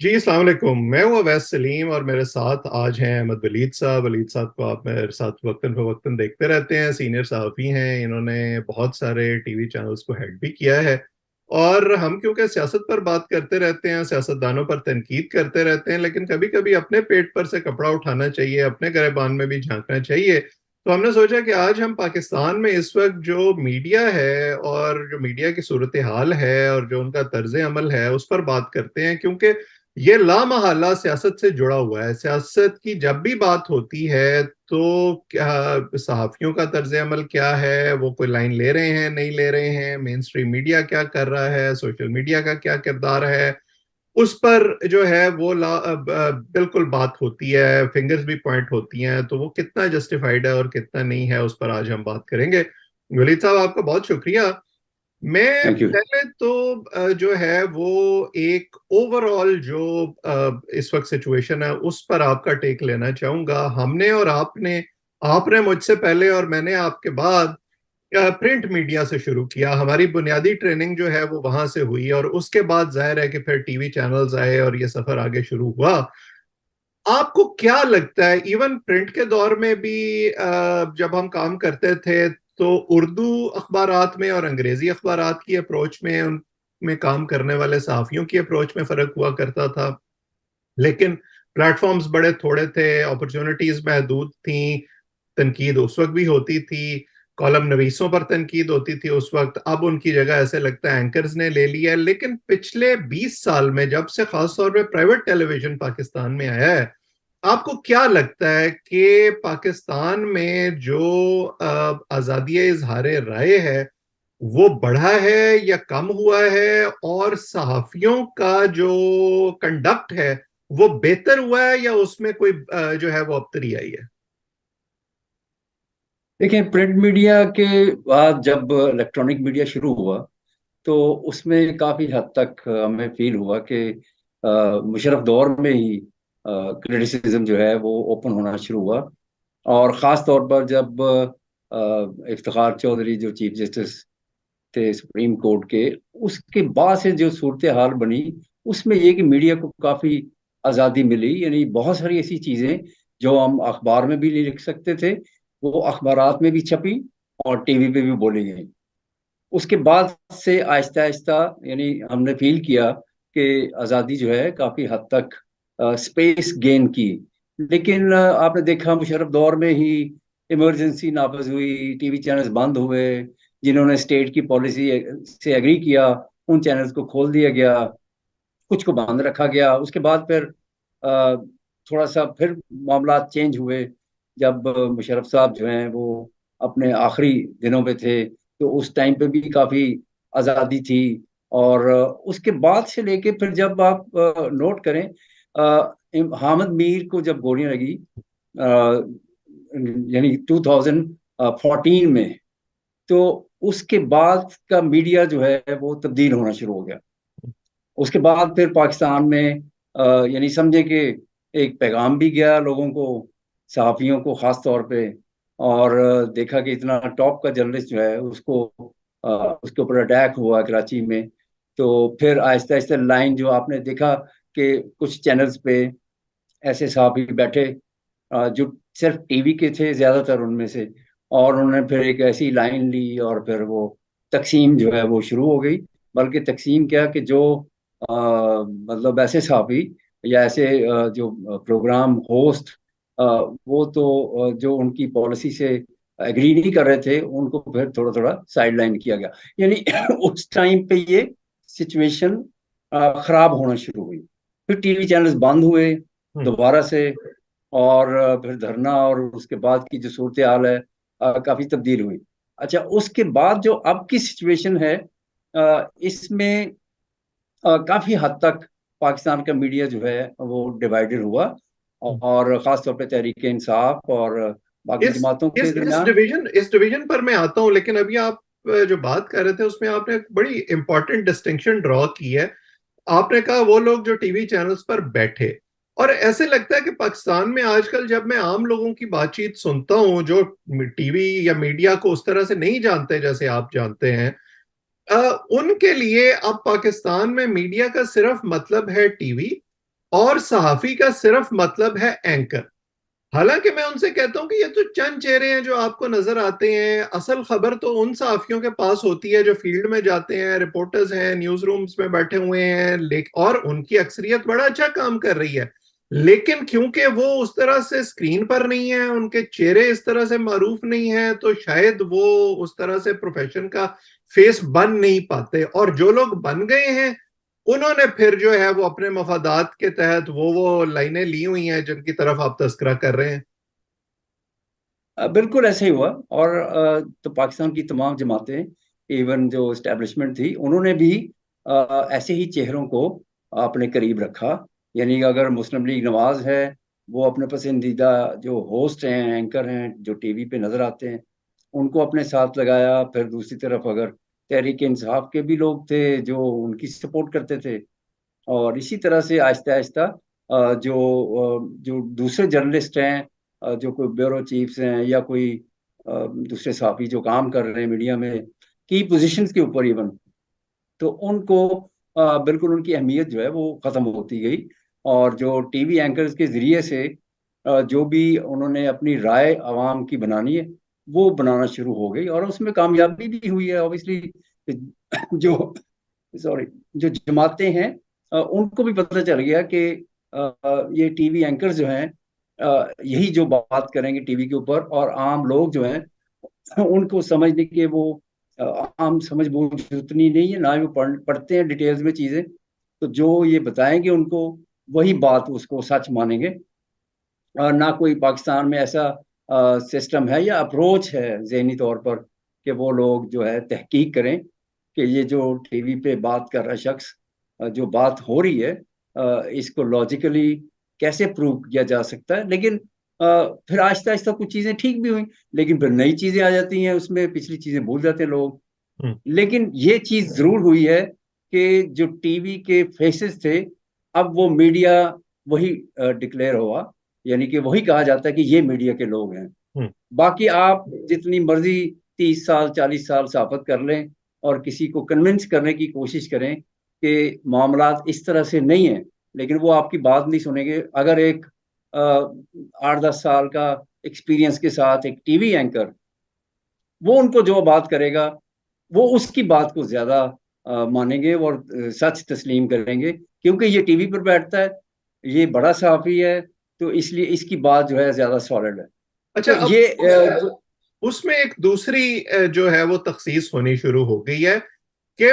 जी अस्सलाम वालेकुम। मैं हूँ अवैस सलीम और मेरे साथ आज हैं अहमद वलीद साहब। वलीद साहब को आप मेरे साथ वक्तन फवक्तन देखते रहते हैं, सीनियर सहाफ़ी हैं। इन्होंने बहुत सारे टीवी चैनल्स को हेड भी किया है। और हम क्योंकि सियासत पर बात करते रहते हैं, सियासतदानों पर तनकीद करते रहते हैं, लेकिन कभी कभी अपने पेट पर से कपड़ा उठाना चाहिए, अपने गिरेबान में भी झांकना चाहिए। तो हमने सोचा कि आज हम पाकिस्तान में इस वक्त जो मीडिया है और जो मीडिया की सूरत हाल है और जो उनका तर्ज अमल है उस पर बात करते हैं, क्योंकि ये लामहल्ला सियासत से जुड़ा हुआ है। सियासत की जब भी बात होती है तो क्या सहाफियों का तर्ज अमल क्या है, वो कोई लाइन ले रहे हैं नहीं ले रहे हैं, मेन स्ट्रीम मीडिया क्या कर रहा है, सोशल मीडिया का क्या किरदार है, उस पर जो है वो बिल्कुल बात होती है, फिंगर्स भी पॉइंट होती हैं। तो वो कितना जस्टिफाइड है और कितना नहीं है, उस पर आज हम बात करेंगे। वलीद साहब, आपका बहुत शुक्रिया। मैं थैंक यू। पहले तो जो है वो एक ओवरऑल जो इस वक्त सिचुएशन है उस पर आपका टेक लेना चाहूंगा। हमने और आपने, आपने मुझसे पहले और मैंने आपके बाद प्रिंट मीडिया से शुरू किया। हमारी बुनियादी ट्रेनिंग जो है वो वहां से हुई और उसके बाद जाहिर है कि फिर टीवी चैनल्स आए और ये सफर आगे शुरू हुआ। आपको क्या लगता है, इवन प्रिंट के दौर में भी जब हम काम करते थे तो उर्दू अखबारात में और अंग्रेजी अखबारात की अप्रोच में, उनमें काम करने वाले सहाफियों की अप्रोच में फर्क हुआ करता था। लेकिन प्लेटफॉर्म्स बड़े थोड़े थे, अपॉर्चुनिटीज महदूद थी, तनकीद उस वक्त भी होती थी, कॉलम नवीसों पर तनकीद होती थी उस वक्त। अब उनकी जगह ऐसे लगता है एंकर्स ने ले लिया है। लेकिन पिछले 20 साल में जब से खासतौर पे प्राइवेट टेलीविजन पाकिस्तान में आया है, आपको क्या लगता है कि पाकिस्तान में जो आजादी इजहार राय है वो बढ़ा है या कम हुआ है, और सहाफियों का जो कंडक्ट है वो बेहतर हुआ है या उसमें कोई जो है वो अबतरी आई है? देखिए, प्रिंट मीडिया के बाद जब इलेक्ट्रॉनिक मीडिया शुरू हुआ तो उसमें काफ़ी हद तक हमें फील हुआ कि मुशर्रफ दौर में ही क्रिटिसिज्म जो है वो ओपन होना शुरू हुआ। और ख़ास तौर पर जब इफ्तिखार चौधरी जो चीफ जस्टिस थे सुप्रीम कोर्ट के, उसके बाद से जो सूरत हाल बनी, उसमें ये कि मीडिया को काफ़ी आज़ादी मिली। यानी बहुत सारी ऐसी चीज़ें जो हम अखबार में भी नहीं लिख सकते थे, वो अखबारात में भी छपी और टीवी पे भी बोली गई। उसके बाद से आहिस्ता आहिस्ता यानी हमने फील किया कि आज़ादी जो है काफ़ी हद तक स्पेस गेन की। लेकिन आपने देखा मुशर्रफ दौर में ही इमरजेंसी नाफज हुई, टीवी चैनल्स बंद हुए। जिन्होंने स्टेट की पॉलिसी से एग्री किया, उन चैनल्स को खोल दिया गया, कुछ को बंद रखा गया। उसके बाद फिर अ, थोड़ा सा फिर मामला चेंज हुए जब मुशर्रफ साहब जो हैं वो अपने आखिरी दिनों पे थे, तो उस टाइम पे भी काफ़ी आज़ादी थी। और उसके बाद से लेके फिर जब आप नोट करें, हामिद मीर को जब गोलियां लगी यानी 2014 में, तो उसके बाद का मीडिया जो है वो तब्दील होना शुरू हो गया। उसके बाद फिर पाकिस्तान में यानी समझे कि एक पैगाम भी गया लोगों को, सहाफ़ियों को ख़ास तौर पे। और देखा कि इतना टॉप का जर्नलिस्ट जो है उसको उसके ऊपर अटैक हुआ कराची में। तो फिर आहिस्ता आहिस्ता लाइन जो आपने देखा कि कुछ चैनल्स पे ऐसे सहाफ़ी बैठे जो सिर्फ टीवी के थे ज़्यादातर उनमें से, और उन्होंने फिर एक ऐसी लाइन ली और फिर वो तकसीम जो है वो शुरू हो गई। बल्कि तकसीम क्या कि जो मतलब ऐसे सहाफ़ी या ऐसे जो प्रोग्राम होस्ट, वो तो जो उनकी पॉलिसी से एग्री नहीं कर रहे थे, उनको फिर थोड़ा थोड़ा साइड लाइन किया गया। यानी उस टाइम पे ये सिचुएशन खराब होना शुरू हुई। फिर टीवी चैनल्स बंद हुए हम्म। दोबारा से। और फिर धरना और उसके बाद की जो सूरत हाल है काफी तब्दील हुई। अच्छा, उसके बाद जो अब की सिचुएशन है, इसमें काफी हद तक पाकिस्तान का मीडिया जो है वो डिवाइडेड हुआ। और खास तौर पे तहरीक इंसाफ और बाकी इस जमातों के इस दरमियान। इस डिवीजन पर मैं आता हूं, लेकिन अभी आप जो बात कर रहे थे उसमें आपने एक बड़ी इंपॉर्टेंट डिस्टिंक्शन ड्रॉ की है। आपने कहा वो लोग जो टीवी चैनल्स पर बैठे, और ऐसे लगता है कि पाकिस्तान में आजकल जब मैं आम लोगों की बातचीत सुनता हूं जो टीवी या मीडिया को उस तरह से नहीं जानते जैसे आप जानते हैं, उनके लिए अब पाकिस्तान में मीडिया का सिर्फ मतलब है टीवी, और सहाफी का सिर्फ मतलब है एंकर। हालांकि मैं उनसे कहता हूं कि ये तो चंद चेहरे हैं जो आपको नजर आते हैं, असल खबर तो उन सहाफियों के पास होती है जो फील्ड में जाते हैं, रिपोर्टर्स हैं, न्यूज रूम्स में बैठे हुए हैं, और उनकी अक्सरियत बड़ा अच्छा काम कर रही है। लेकिन क्योंकि वो उस तरह से स्क्रीन पर नहीं है, उनके चेहरे इस तरह से मारूफ नहीं है, तो शायद वो उस तरह से प्रोफेशन का फेस बन नहीं पाते। और जो लोग बन गए हैं उन्होंने फिर जो है वो अपने मफादात के तहत वो लाइनें ली हुई हैं जिनकी तरफ आप तस्करा कर रहे हैं। बिल्कुल ऐसे ही हुआ। और तो पाकिस्तान की तमाम जमातें, इवन जो इस्टेब्लिशमेंट थी, उन्होंने भी ऐसे ही चेहरों को अपने करीब रखा। यानी अगर मुस्लिम लीग नवाज है, वो अपने पसंदीदा जो होस्ट हैं, एंकर हैं, जो टीवी पे नजर आते हैं, उनको अपने साथ लगाया। फिर दूसरी तरफ अगर तहरीक इंसाफ के भी लोग थे जो उनकी सपोर्ट करते थे। और इसी तरह से आहिस्ता आहिस्ता जो दूसरे जर्नलिस्ट हैं, जो कोई ब्यूरो चीफ्स हैं या कोई दूसरे साथी जो काम कर रहे हैं मीडिया में की पोजीशंस के ऊपर इवन, तो उनको बिल्कुल उनकी अहमियत जो है वो खत्म होती गई। और जो टीवी एंकर्स के जरिए से जो भी उन्होंने अपनी राय आवाम की बनानी है, वो बनाना शुरू हो गई। और उसमें कामयाबी भी हुई है ऑब्वियसली। जो सॉरी जो जमाते हैं, उनको भी पता चल गया कि ये टीवी एंकर्स जो हैं, यही जो बात करेंगे टीवी के ऊपर, और आम लोग जो हैं उनको समझने के वो अ, आम समझ बूझ उतनी नहीं है, ना ही वो पढ़ते हैं डिटेल्स में चीजें। तो जो ये बताएंगे उनको, वही बात उसको सच मानेंगे। और ना कोई पाकिस्तान में ऐसा सिस्टम है या अप्रोच है जहनी तौर पर कि वो लोग जो है तहकीक करें कि ये जो टीवी पे बात कर रहा शख्स, जो बात हो रही है, इसको लॉजिकली कैसे प्रूव किया जा सकता है। लेकिन फिर आहिस्ता आहिस्ता कुछ चीजें ठीक भी हुई, लेकिन फिर नई चीजें आ जाती हैं उसमें, पिछली चीजें भूल जाते हैं लोग। हम्म। लेकिन ये चीज जरूर हुई है कि जो टीवी के फेसेस थे, अब वो मीडिया वही डिक्लेयर हुआ। यानी कि वही कहा जाता है कि ये मीडिया के लोग हैं। हम्म। बाकी आप जितनी मर्जी 30 साल 40 साल सहाफत कर लें और किसी को कन्विंस करने की कोशिश करें कि मामलात इस तरह से नहीं है, लेकिन वो आपकी बात नहीं सुनेंगे। अगर एक 8-10 साल का एक्सपीरियंस के साथ एक टीवी एंकर, वो उनको जो बात करेगा, वो उसकी बात को ज्यादा मानेंगे और सच तस्लीम करेंगे, क्योंकि ये टीवी पर बैठता है, ये बड़ा सहाफी है, तो इसलिए इसकी बात जो है ज्यादा सॉलिड है। अच्छा, तो अब ये उसमें एक दूसरी जो है वो तखसीस होनी शुरू हो गई है कि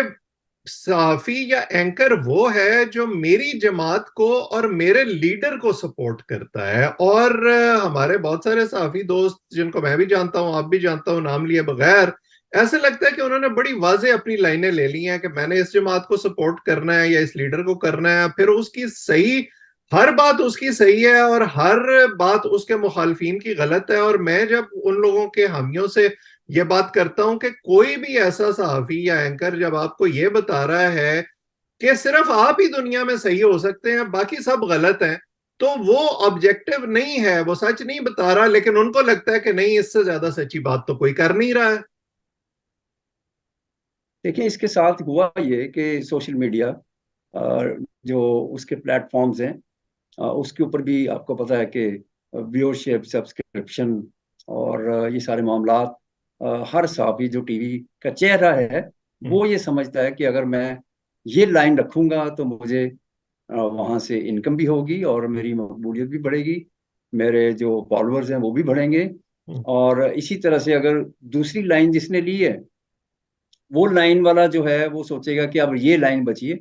साफी या एंकर वो है जो मेरी जमात को और मेरे लीडर को सपोर्ट करता है। और हमारे बहुत सारे साफी दोस्त जिनको मैं भी जानता हूं, आप भी जानता हूं, नाम लिए बगैर, ऐसे लगता है कि उन्होंने बड़ी वाजे अपनी लाइनें ले ली हैं कि मैंने इस जमात को सपोर्ट करना है या इस लीडर को करना है। फिर उसकी सही, हर बात उसकी सही है और हर बात उसके मुखालफिन की गलत है। और मैं जब उन लोगों के हामियों से ये बात करता हूं कि कोई भी ऐसा सहाफी या एंकर जब आपको ये बता रहा है कि सिर्फ आप ही दुनिया में सही हो सकते हैं, बाकी सब गलत हैं, तो वो ऑब्जेक्टिव नहीं है, वो सच नहीं बता रहा। लेकिन उनको लगता है कि नहीं, इससे ज्यादा सच्ची बात तो कोई कर नहीं रहा है। देखिए, इसके साथ हुआ ये कि सोशल मीडिया, जो उसके प्लेटफॉर्म्स हैं, उसके ऊपर भी आपको पता है कि व्यूअरशिप, सब्सक्रिप्शन और ये सारे मामलात, हर साफी जो टीवी का चेहरा है, हम्म। वो ये समझता है कि अगर मैं ये लाइन रखूंगा तो मुझे वहां से इनकम भी होगी और मेरी मकबूलियत भी बढ़ेगी, मेरे जो फॉलोअर्स हैं वो भी बढ़ेंगे। हम्म। और इसी तरह से अगर दूसरी लाइन जिसने ली है, वो लाइन वाला जो है वो सोचेगा कि अब ये लाइन बची है,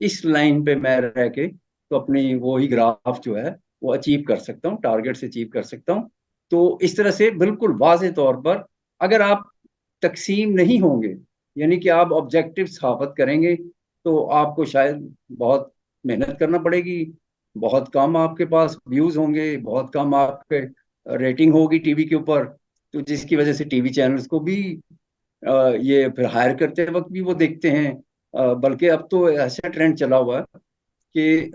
इस लाइन पे मैं रह के तो अपनी वो ही ग्राफ जो है वो अचीव कर सकता हूँ, टारगेट से अचीव कर सकता हूँ। तो इस तरह से बिल्कुल वाज़ेह तौर पर, अगर आप तकसीम नहीं होंगे, यानी कि आप ऑब्जेक्टिव सहाफत करेंगे, तो आपको शायद बहुत मेहनत करना पड़ेगी, बहुत कम आपके पास व्यूज होंगे, बहुत कम आपके रेटिंग होगी टीवी के ऊपर। तो जिसकी वजह से टीवी चैनल्स को भी ये फिर हायर करते वक्त भी वो देखते हैं। बल्कि अब तो ऐसा ट्रेंड चला हुआ है कि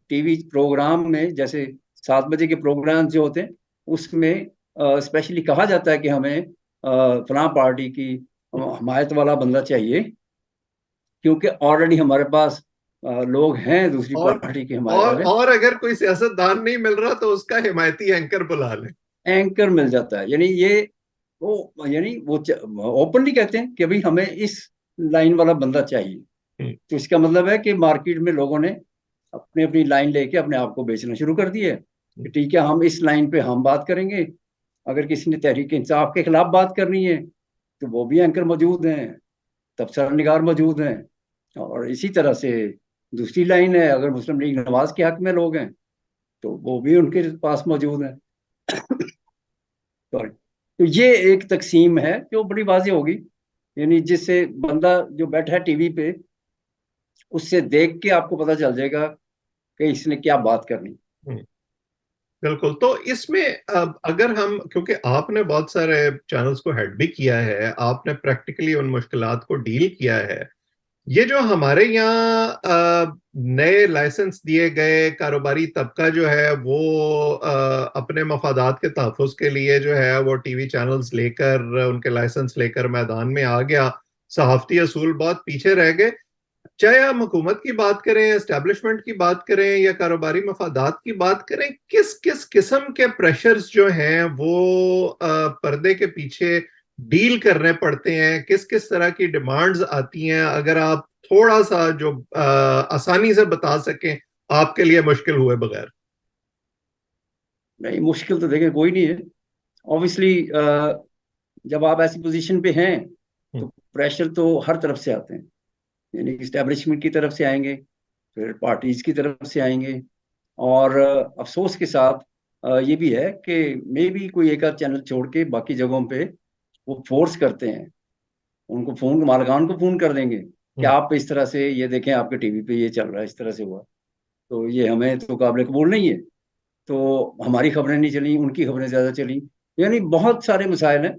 टीवी प्रोग्राम में, जैसे 7 बजे के प्रोग्राम जो होते हैं, उसमें स्पेशली कहा जाता है कि हमें फलां पार्टी की हमायत वाला बंदा चाहिए, क्योंकि ऑलरेडी हमारे पास लोग हैं दूसरी और पार्टी के हिमायत वाले। और अगर कोई सियासतदान नहीं मिल रहा तो उसका हिमायती एंकर बुला ले। एंकर मिल जाता है, यानी ये वो, यानी वो ओपनली कहते हैं कि भाई हमें इस लाइन वाला बंदा चाहिए। हम्म, तो इसका मतलब है कि मार्केट में लोगों ने अपनी अपनी लाइन लेके अपने आप को बेचना शुरू कर दिया है कि ठीक है, हम इस लाइन पे हम बात करेंगे। अगर किसी ने तहरीक इंसाफ के खिलाफ बात करनी है तो वो भी एंकर मौजूद हैं, तबसरा निगार मौजूद हैं। और इसी तरह से दूसरी लाइन है, अगर मुस्लिम लीग नवाज के हक में लोग हैं तो वो भी उनके पास मौजूद हैं। सॉरी। तो ये एक तकसीम है जो बड़ी वाज़ेह होगी, यानी जिससे बंदा जो बैठा है टीवी पे, उससे देख के आपको पता चल जाएगा कि इसने क्या बात करनी। हम्म, बिल्कुल। तो इसमें अगर हम, क्योंकि आपने बहुत सारे चैनल्स को हेड भी किया है, आपने प्रैक्टिकली उन मुश्किलात को डील किया है। ये जो हमारे यहाँ नए लाइसेंस दिए गए कारोबारी तबका जो है वो अपने मफादात के तहफ़्फ़ुज़ के लिए जो है वो टीवी चैनल्स लेकर, उनके लाइसेंस लेकर मैदान में आ गया। सहाफ़ती असूल बहुत पीछे रह गए। चाहे हम हुकूमत की बात करें, एस्टेब्लिशमेंट की बात करें या कारोबारी मफादात की बात करें, किस किस किस्म के प्रेशर्स जो हैं वो पर्दे के पीछे डील करने पड़ते हैं, किस किस तरह की डिमांड्स आती हैं, अगर आप थोड़ा सा जो आसानी से बता सकें, आपके लिए मुश्किल हुए बगैर। नहीं, मुश्किल तो देखिए कोई नहीं है। ऑब्वियसली जब आप ऐसी पोजीशन पे हैं हम्म, तो प्रेशर तो हर तरफ से आते हैं, यानी इस्टेब्लिशमेंट की तरफ से आएंगे, फिर पार्टीज की तरफ से आएंगे। और अफसोस के साथ ये भी है कि मे भी कोई एक आध चैनल छोड़ के बाकी जगहों पे वो फोर्स करते हैं, उनको फोन, मालकान को फोन कर देंगे कि हम्म, आप इस तरह से ये देखें, आपके टीवी पे ये चल रहा है, इस तरह से हुआ। तो ये हमें तो काबिल कबूल नहीं है। तो हमारी खबरें नहीं चली, उनकी खबरें ज्यादा चली। यानी बहुत सारे मसाइल हैं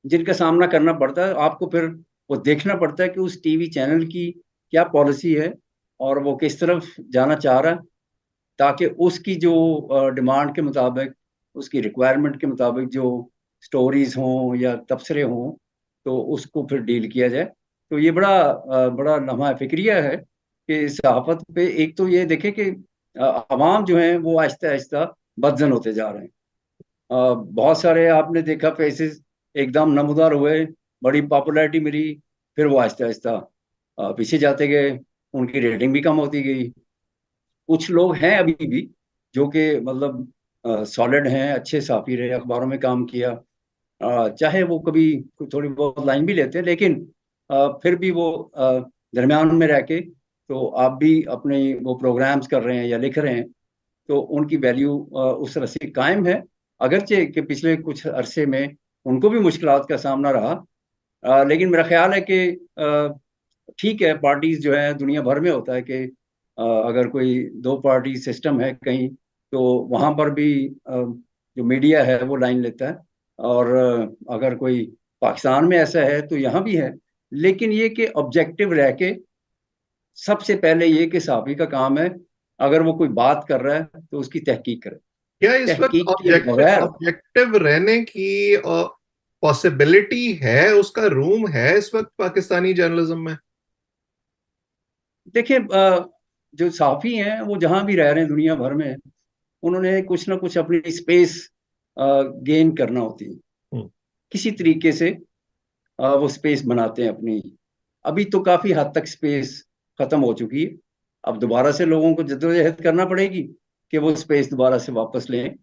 जिनका सामना करना पड़ता है आपको। फिर वो देखना पड़ता है कि उस टीवी चैनल की क्या पॉलिसी है और वो किस तरफ जाना चाह रहा है, ताकि उसकी जो डिमांड के मुताबिक, उसकी रिक्वायरमेंट के मुताबिक जो स्टोरीज हों या तबसरे हों, तो उसको फिर डील किया जाए। तो ये बड़ा लम्हा फिक्रिया है कि सहाफत पे एक तो ये देखे कि अवाम जो है वो आहिस्ता आहिस्ता बदजन होते जा रहे हैं। बहुत सारे आपने देखा फेसेस एकदम नमूदार हुए, बड़ी पॉपुलैरिटी मिली, फिर वो आहिस्ता आहिस्ता पीछे जाते गए, उनकी रेटिंग भी कम होती गई। कुछ लोग हैं अभी भी जो कि मतलब सॉलिड हैं, अच्छे साफी रहे, अखबारों में काम किया, चाहे वो कभी थोड़ी बहुत लाइन भी लेते हैं, लेकिन फिर भी वो दरमियान में रह के, तो आप भी अपने वो प्रोग्राम्स कर रहे हैं या लिख रहे हैं, तो उनकी वैल्यू उस तरह से कायम है। अगरचे कि पिछले कुछ अरसे में उनको भी मुश्किलात का सामना रहा, लेकिन मेरा ख्याल है कि ठीक है, पार्टीज जो है दुनिया भर में होता है कि अगर कोई दो पार्टी सिस्टम है कहीं, तो वहां पर भी जो मीडिया है वो लाइन लेता है। और अगर कोई पाकिस्तान में ऐसा है तो यहाँ भी है। लेकिन ये कि ऑब्जेक्टिव रह के, सबसे पहले ये कि सहाफ़ी का काम है, अगर वो कोई बात कर रहा है तो उसकी तहकीक करे। क्या इस वक्त तहकीक के ऑब्जेक्टिव बगैर ऑब्जेक्टिव रहने की पॉसिबिलिटी है, उसका रूम है इस वक्त पाकिस्तानी जर्नलिज्म में? देखिए, जो सहाफ़ी हैं वो जहां भी रह रहे हैं दुनिया भर में, उन्होंने कुछ ना कुछ अपनी स्पेस गेन करना होती है, हम्म, किसी तरीके से वो स्पेस बनाते हैं अपनी। अभी तो काफी हद तक स्पेस खत्म हो चुकी है। अब दोबारा से लोगों को जद्दोजहद करना पड़ेगी कि वो स्पेस दोबारा से वापस लें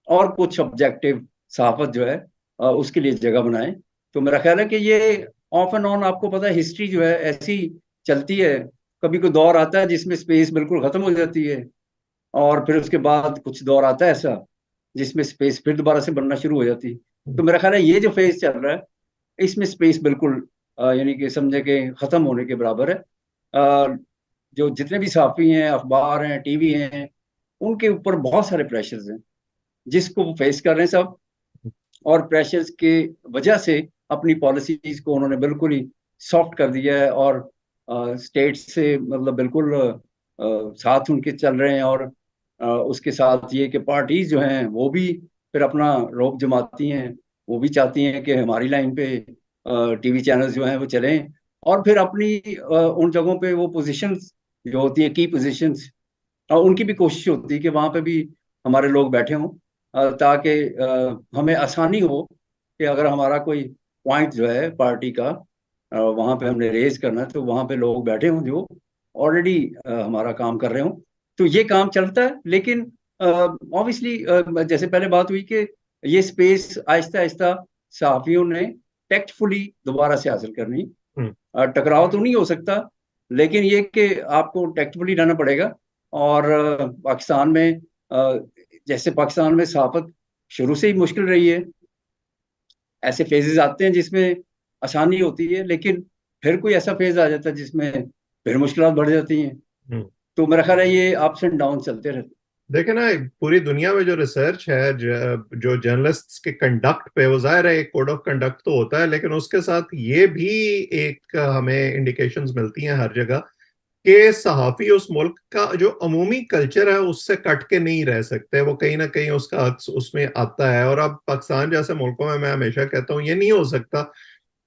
और कुछ ऑब्जेक्टिव सहाफत जो है उसके लिए जगह बनाएं। तो मेरा ख्याल है कि ये ऑफ एंड ऑन, आपको पता है हिस्ट्री जो है ऐसी चलती है। कभी कोई दौर आता है जिसमें स्पेस बिल्कुल खत्म हो जाती है, और फिर उसके बाद कुछ दौर आता है ऐसा जिसमें स्पेस फिर दोबारा से बनना शुरू हो जाती है। तो मेरा ख्याल है ये जो फेज चल रहा है, इसमें स्पेस बिल्कुल यानी कि समझे कि खत्म होने के बराबर है। जो जितने भी सहाफ़ी हैं, अखबार हैं, टीवी हैं, उनके ऊपर बहुत सारे प्रेशर्स हैं जिसको वो फेस कर रहे हैं सब। और प्रेशर्स के वजह से अपनी पॉलिसीज को उन्होंने बिल्कुल ही सॉफ्ट कर दिया है, और स्टेट से मतलब बिल्कुल साथ उनके चल रहे हैं। और उसके साथ ये कि पार्टीज जो हैं वो भी फिर अपना रौब जमाती हैं, वो भी चाहती हैं कि हमारी लाइन पे टीवी चैनल्स जो हैं वो चलें, और फिर अपनी उन जगहों पे वो पोजीशंस जो होती है की पोजीशंस, और उनकी भी कोशिश होती है कि वहां पे भी हमारे लोग बैठे हों, ताकि हमें आसानी हो कि अगर हमारा कोई पॉइंट जो है पार्टी का वहां पे हमने रेज करना है, तो वहां पे लोग बैठे हों जो ऑलरेडी हमारा काम कर रहे हों। तो ये काम चलता है, लेकिन ऑब्वियसली जैसे पहले बात हुई कि ये स्पेस आहिस्ता आहिस्ता सहाफियों ने टेक्टफुली दोबारा से हासिल करनी। हम्म। टकराव तो नहीं हो सकता, लेकिन ये कि आपको टैक्टफुली रहना पड़ेगा। और पाकिस्तान में जैसे पाकिस्तान में सहाफत शुरू से ही मुश्किल रही है, ऐसे फेजेस आते हैं जिसमें आसानी होती है, लेकिन फिर कोई ऐसा फेज आ जाता है जिसमें फिर मुश्किलात बढ़ जाती हैं। हम्म। तो मेरा ख्याल है ये अप्स एंड डाउन चलते रहते देखे ना, पूरी दुनिया में जो रिसर्च है, जो जर्नलिस्ट्स के कंडक्ट पे, वो जाहिर है एक कोड ऑफ कंडक्ट तो होता है, लेकिन उसके साथ ये भी एक हमें इंडिकेशंस मिलती हैं हर जगह कि सहाफी उस मुल्क का जो अमूमी कल्चर है उससे कट के नहीं रह सकते। वो कहीं ना कहीं उसका अक्स उसमें आता है। और अब पाकिस्तान जैसे मुल्कों में मैं हमेशा कहता हूँ ये नहीं हो सकता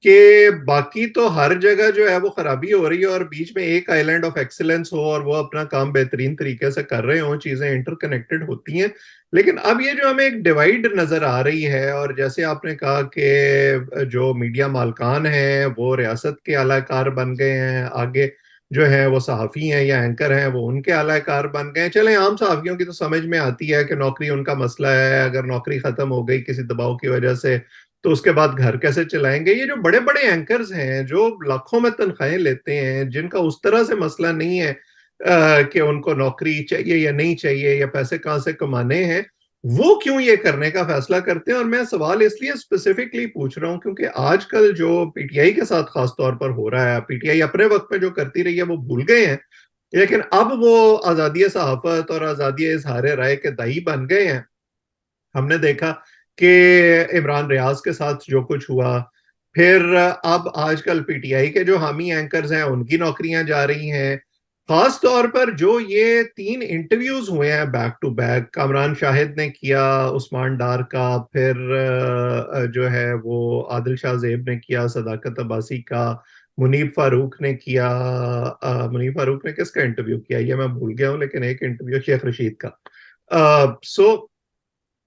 कि बाकी तो हर जगह जो है वो खराबी हो रही है और बीच में एक आइलैंड ऑफ एक्सीलेंस हो और वो अपना काम बेहतरीन तरीके से कर रहे हो, चीजें इंटरकनेक्टेड होती हैं। लेकिन अब ये जो हमें एक डिवाइड नजर आ रही है, और जैसे आपने कहा कि जो मीडिया मालकान हैं वो रियासत के आलाकार बन गए हैं, आगे जो है वो सहाफी हैं या एंकर हैं वो उनके आलाकार बन गए हैं। चले, आम सहाफियों की तो समझ में आती है कि नौकरी उनका मसला है, अगर नौकरी खत्म हो गई किसी दबाव की वजह से तो उसके बाद घर कैसे चलाएंगे। ये जो बड़े बड़े एंकर्स हैं जो लाखों में तनख्वाहें लेते हैं, जिनका उस तरह से मसला नहीं है कि उनको नौकरी चाहिए या नहीं चाहिए या पैसे कहाँ से कमाने हैं, वो क्यों ये करने का फैसला करते हैं। और मैं सवाल इसलिए स्पेसिफिकली पूछ रहा हूँ क्योंकि आजकल जो पीटीआई के साथ खास तौर पर हो रहा है, पीटीआई अपने वक्त में जो करती रही है वो भूल गए हैं, लेकिन अब वो आजादी सहाफत और आजादी इजहार राय के दाई बन गए हैं। हमने देखा कि इमरान रियाज के साथ जो कुछ हुआ, फिर अब आजकल पीटीआई के जो हामी एंकर्स हैं उनकी नौकरियां जा रही हैं। खास तौर पर जो ये 3 इंटरव्यूज हुए हैं back to back, Kamran Shahid ने किया उस्मान डार का, फिर जो है वो आदिल शाह जेब ने किया सदाकत अब्बासी का, मुनीब फारूक ने किया। मुनीब फारूक ने किसका इंटरव्यू किया ये मैं भूल गया हूँ, लेकिन एक इंटरव्यू शेख रशीद का। सो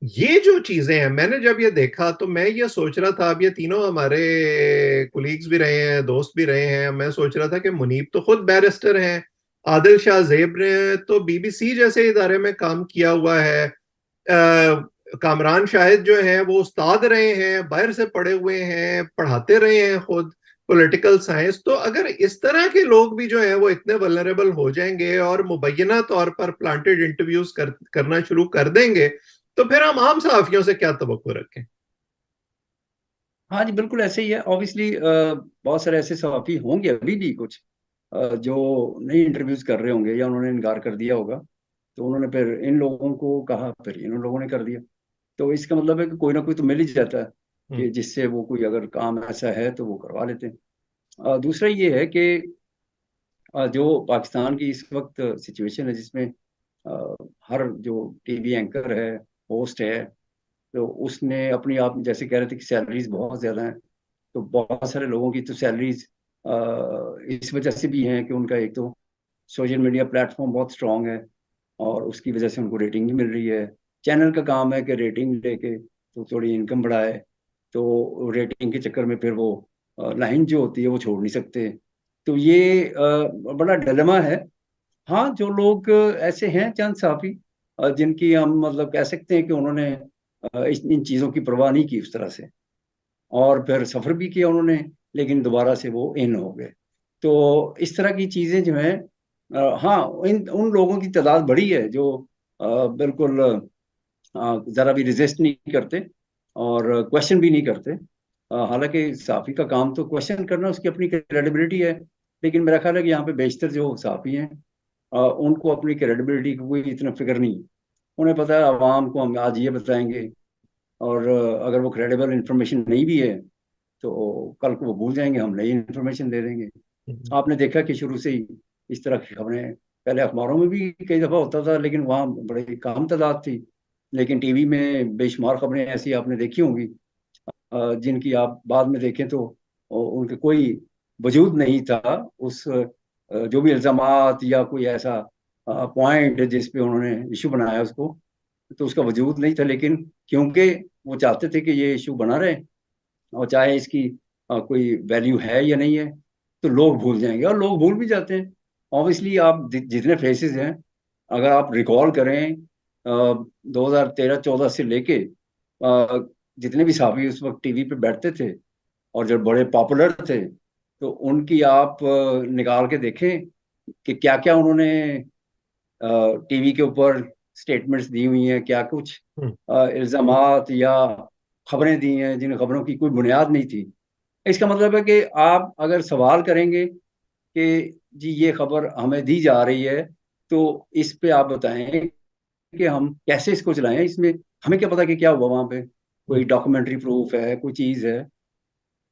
ये जो चीजें हैं, मैंने जब ये देखा तो मैं ये सोच रहा था, अब ये तीनों हमारे कुलीग्स भी रहे हैं, दोस्त भी रहे हैं, मैं सोच रहा था कि मुनीब तो खुद बैरिस्टर हैं, आदिल शाह जेब ने तो बीबीसी जैसे इदारे में काम किया हुआ है, कामरान शाहिद जो है वो उस्ताद रहे हैं, बाहर से पढ़े हुए हैं, पढ़ाते रहे हैं खुद पॉलिटिकल साइंस। तो अगर इस तरह के लोग भी जो हैं वो इतने वल्नरेबल हो जाएंगे और मुबैना तौर पर प्लांटेड इंटरव्यूज करना शुरू कर देंगे, तो फिर हम आम सहाफियों से क्या तवक्को रखें। हैं। हाँ जी, बिल्कुल ऐसे ही है। ऑब्वियसली बहुत सारे ऐसे सहाफी होंगे अभी भी कुछ जो नहीं इंटरव्यूज कर रहे होंगे, या उन्होंने इनकार कर दिया होगा, तो उन्होंने फिर इन लोगों को कहा, फिर इन लोगों ने कर दिया। तो इसका मतलब है कि कोई ना कोई तो मिल ही जाता है हम्म। कि जिससे वो कोई अगर काम ऐसा है तो वो करवा लेते हैं। दूसरा ये है कि जो पाकिस्तान की इस वक्त सिचुएशन है, जिसमें हर जो टीवी एंकर है, होस्ट है, तो उसने अपनी, आप जैसे कह रहे थे कि सैलरीज बहुत ज़्यादा हैं, तो बहुत सारे लोगों की तो सैलरीज इस वजह से भी हैं कि उनका एक तो सोशल मीडिया प्लेटफॉर्म बहुत स्ट्रांग है, और उसकी वजह से उनको रेटिंग भी मिल रही है। चैनल का काम है कि रेटिंग लेके तो थोड़ी इनकम बढ़ाए, तो रेटिंग के चक्कर में फिर वो लाइन जो होती है वो छोड़ नहीं सकते। तो ये बड़ा डिलेमा है। हाँ, जो लोग ऐसे हैं चंद साफी जिनकी हम मतलब कह सकते हैं कि उन्होंने इन चीज़ों की परवाह नहीं की उस तरह से, और फिर सफ़र भी किया उन्होंने, लेकिन दोबारा से वो इन हो गए। तो इस तरह की चीज़ें जो हैं, हाँ, इन उन लोगों की तादाद बड़ी है जो बिल्कुल ज़रा भी रिजिस्ट नहीं करते और क्वेश्चन भी नहीं करते। हालांकि साफ़ी का काम तो क्वेश्चन करना, उसकी अपनी क्रेडिबिलिटी है, लेकिन मेरा ख्याल है कि यहाँ पे बेशतर जो साफ़ी हैं उनको अपनी क्रेडिबिलिटी की कोई इतना फिक्र नहीं है। उन्हें पता है आवाम को हम आज ये बताएंगे, और अगर वो क्रेडिबल इंफॉर्मेशन नहीं भी है तो कल को वो भूल जाएंगे, हम नई इंफॉर्मेशन दे देंगे। आपने देखा कि शुरू से ही इस तरह की खबरें पहले अखबारों में भी कई दफ़ा होता था, लेकिन वहाँ बड़ी कम तादाद थी। लेकिन टीवी में बेशुमार खबरें ऐसी आपने देखी होंगी जिनकी आप बाद में देखें तो उनके कोई वजूद नहीं था उस जो भी इल्जामात या कोई ऐसा पॉइंट जिस पे उन्होंने इशू बनाया उसको, तो उसका वजूद नहीं था। लेकिन क्योंकि वो चाहते थे कि ये इशू बना रहे, और चाहे इसकी कोई वैल्यू है या नहीं है, तो लोग भूल जाएंगे, और लोग भूल भी जाते हैं। ऑब्वियसली आप जितने फेसेस हैं, अगर आप रिकॉल करें 2013-14 से लेके जितने भी साहबी उस वक्त टीवी पे बैठते थे और जो बड़े पॉपुलर थे, तो उनकी आप निकाल के देखें कि क्या क्या उन्होंने टीवी के ऊपर स्टेटमेंट्स दी हुई हैं, क्या कुछ हम्म। इल्जामात या खबरें दी हैं जिन खबरों की कोई बुनियाद नहीं थी। इसका मतलब है कि आप अगर सवाल करेंगे कि जी ये खबर हमें दी जा रही है, तो इस पे आप बताएं कि हम कैसे इसको चलाएं, इसमें हमें क्या पता कि क्या हुआ वहां पे, कोई डॉक्यूमेंट्री प्रूफ है, कोई चीज है।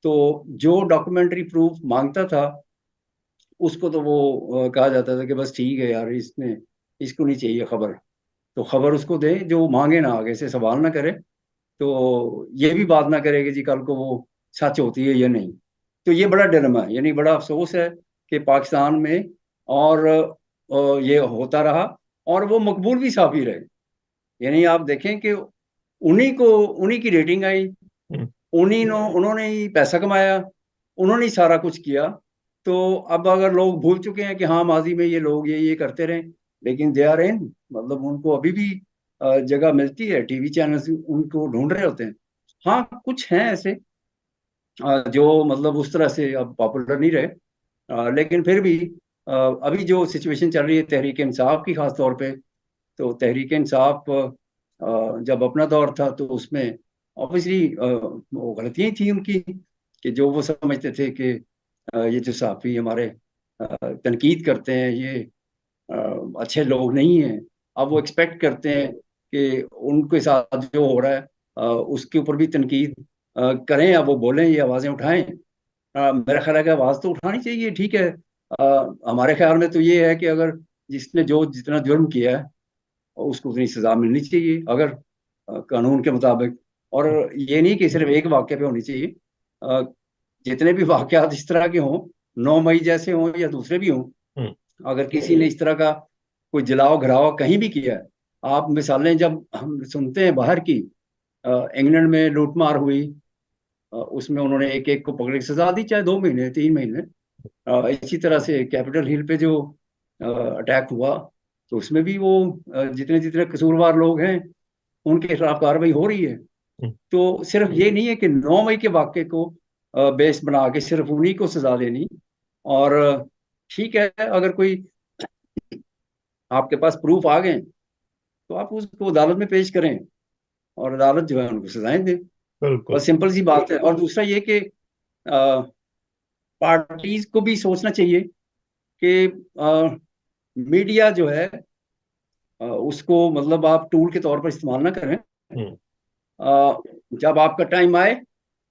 तो जो डॉक्यूमेंट्री प्रूफ मांगता था, उसको तो वो कहा जाता था कि बस ठीक है यार, इसने इसको नहीं चाहिए खबर, तो खबर उसको दे जो मांगे ना, आगे से सवाल ना करे, तो ये भी बात ना करे कि जी कल को वो सच होती है या नहीं। तो ये बड़ा डिलेमा है, यानी बड़ा अफसोस है कि पाकिस्तान में और ये होता रहा, और वो मकबूल भी साफी रहे। यानी आप देखें कि उन्हीं की रेटिंग आई, हम्म। उन्होंने ही पैसा कमाया, उन्होंने ही सारा कुछ किया। तो अब अगर लोग भूल चुके हैं कि हाँ माजी में ये लोग ये करते रहे, लेकिन दे आर इन, मतलब उनको अभी भी जगह मिलती है, टीवी चैनल्स उनको ढूंढ रहे होते हैं। हाँ कुछ हैं ऐसे जो मतलब उस तरह से अब पॉपुलर नहीं रहे, लेकिन फिर भी अभी जो सिचुएशन चल रही है तहरीक इंसाफ की खास तौर पे, तो तहरीक इंसाफ जब अपना दौर था तो उसमें ऑब्वियसली वो गलतियां थी उनकी, कि जो वो समझते थे कि ये जो सहाफ़ी हमारे तनकीद करते हैं ये अच्छे लोग नहीं हैं। अब वो एक्सपेक्ट करते हैं कि उनके साथ जो हो रहा है उसके ऊपर भी तनकीद करें, अब वो बोलें, ये आवाज़ें उठाएं। मेरा ख्याल है कि आवाज़ तो उठानी चाहिए, ठीक है। हमारे ख्याल में तो ये है कि अगर जिसने जो जितना जुर्म किया है और उसको उतनी सजा मिलनी चाहिए, अगर कानून के मुताबिक। और ये नहीं कि सिर्फ एक वाक्य पे होनी चाहिए, अ, जितने भी वाकयात इस तरह के हों, 9 मई जैसे हों या दूसरे भी हों, हम्म। अगर किसी ने इस तरह का कोई जलाओ घराव कहीं भी किया है, आप मिसालें जब हम सुनते हैं बाहर की, इंग्लैंड में लूटमार हुई, उसमें उन्होंने एक एक को पकड़ के सजा दी, चाहे 2 महीने 3 महीने। इसी तरह से कैपिटल हिल पे जो अटैक हुआ, तो उसमें भी वो जितने जितने कसूरवार लोग हैं उनके खिलाफ कार्रवाई हो रही है। हम्म। तो सिर्फ ये नहीं है कि 9 मई के वाक्य को बेस बना के सिर्फ उन्हीं को सजा देनी। और ठीक है, अगर कोई आपके पास प्रूफ आ गए, तो आप उसको अदालत में पेश करें, और अदालत जो है उनको सजाएं दे। बिल्कुल। बस सिंपल सी बात है। और दूसरा ये कि पार्टीज को भी सोचना चाहिए कि मीडिया जो है उसको मतलब आप टूल के तौर पर इस्तेमाल ना करें। हम्म। अ, जब आपका टाइम आए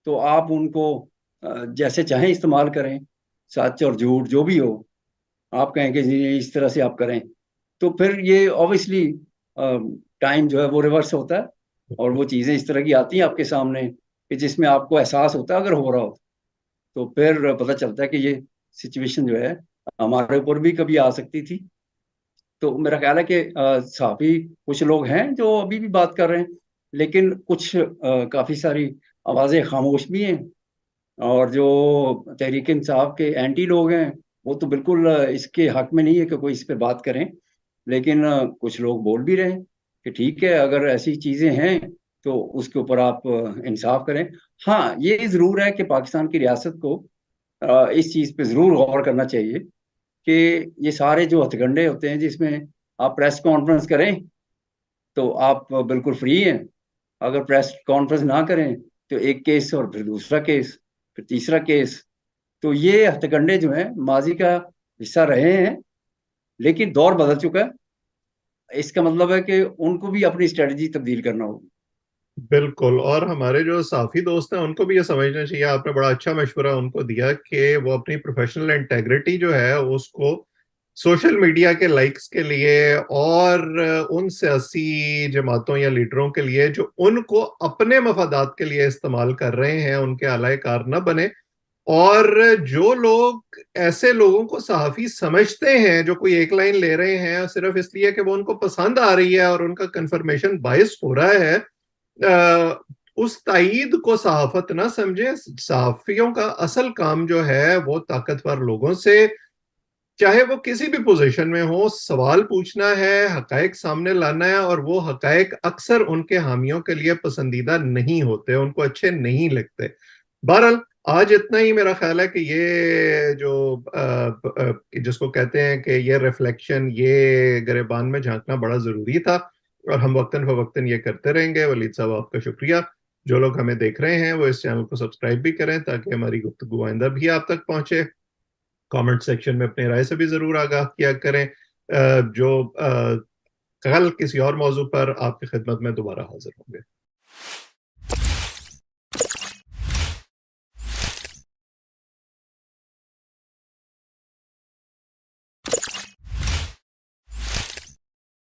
तो आप उनको जैसे चाहें इस्तेमाल करें, सच और झूठ जो भी हो, आप कहें कि जी इस तरह से आप करें, तो फिर ये ऑब्वियसली टाइम जो है वो रिवर्स होता है, और वो चीज़ें इस तरह की आती हैं आपके सामने कि जिसमें आपको एहसास होता है अगर हो रहा हो, तो फिर पता चलता है कि ये सिचुएशन जो है हमारे ऊपर भी कभी आ सकती थी। तो मेरा ख्याल है कि काफी कुछ लोग हैं जो अभी भी बात कर रहे हैं, लेकिन कुछ काफी सारी आवाजें खामोश भी हैं। और जो तहरीक इंसाफ के एंटी लोग हैं, वो तो बिल्कुल इसके हक में नहीं है कि कोई इस पे बात करें। लेकिन कुछ लोग बोल भी रहे हैं कि ठीक है, अगर ऐसी चीजें हैं तो उसके ऊपर आप इंसाफ करें। हाँ ये जरूर है कि पाकिस्तान की रियासत को इस चीज पे जरूर गौर करना चाहिए कि ये सारे जो हथकंडे होते हैं जिसमें आप प्रेस कॉन्फ्रेंस करें तो आप बिल्कुल फ्री हैं, अगर प्रेस कॉन्फ्रेंस ना करें तो एक केस और फिर दूसरा केस, फिर तीसरा केस। तो ये हथकंडे जो हैं माजी का हिस्सा रहे हैं, लेकिन दौर बदल चुका है। इसका मतलब है कि उनको भी अपनी स्ट्रेटजी तब्दील करना होगा। बिल्कुल। और हमारे जो साथी दोस्त हैं उनको भी ये समझना चाहिए, आपने बड़ा अच्छा मशवरा उनको दिया कि वो अपनी प्रोफेशनल इंटेग्रिटी जो है उसको सोशल मीडिया के लाइक्स के लिए और उन सियासी जमातों या लीडरों के लिए जो उनको अपने मफादात के लिए इस्तेमाल कर रहे हैं, उनके आलाए कार न बने। और जो लोग ऐसे लोगों को सहाफी समझते हैं, जो कोई एक लाइन ले रहे हैं सिर्फ इसलिए कि वो उनको पसंद आ रही है और उनका कंफर्मेशन बायस हो रहा है, उस ताईद को सहाफत ना समझे। सहाफियों का असल काम जो है वो ताकतवर लोगों से, चाहे वो किसी भी पोजीशन में हो, सवाल पूछना है, हकायक सामने लाना है, और वो हकायक अक्सर उनके हामियों के लिए पसंदीदा नहीं होते, उनको अच्छे नहीं लगते। बहरहाल आज इतना ही मेरा ख्याल है कि ये जो जिसको कहते हैं कि ये रिफ्लेक्शन, ये गिरेबान में झांकना बड़ा जरूरी था, और हम वक्तन फवक्तन ये करते रहेंगे। वलीद साहब आपका शुक्रिया। जो लोग हमें देख रहे हैं वो इस चैनल को सब्सक्राइब भी करें ताकि हमारी गुफ्तगू आइंदा भी आप तक पहुंचे। कमेंट सेक्शन में अपनी राय से भी जरूर आगाह किया करें। जो कल किसी और मौजू पर आपकी खिदमत में दोबारा हाजिर होंगे।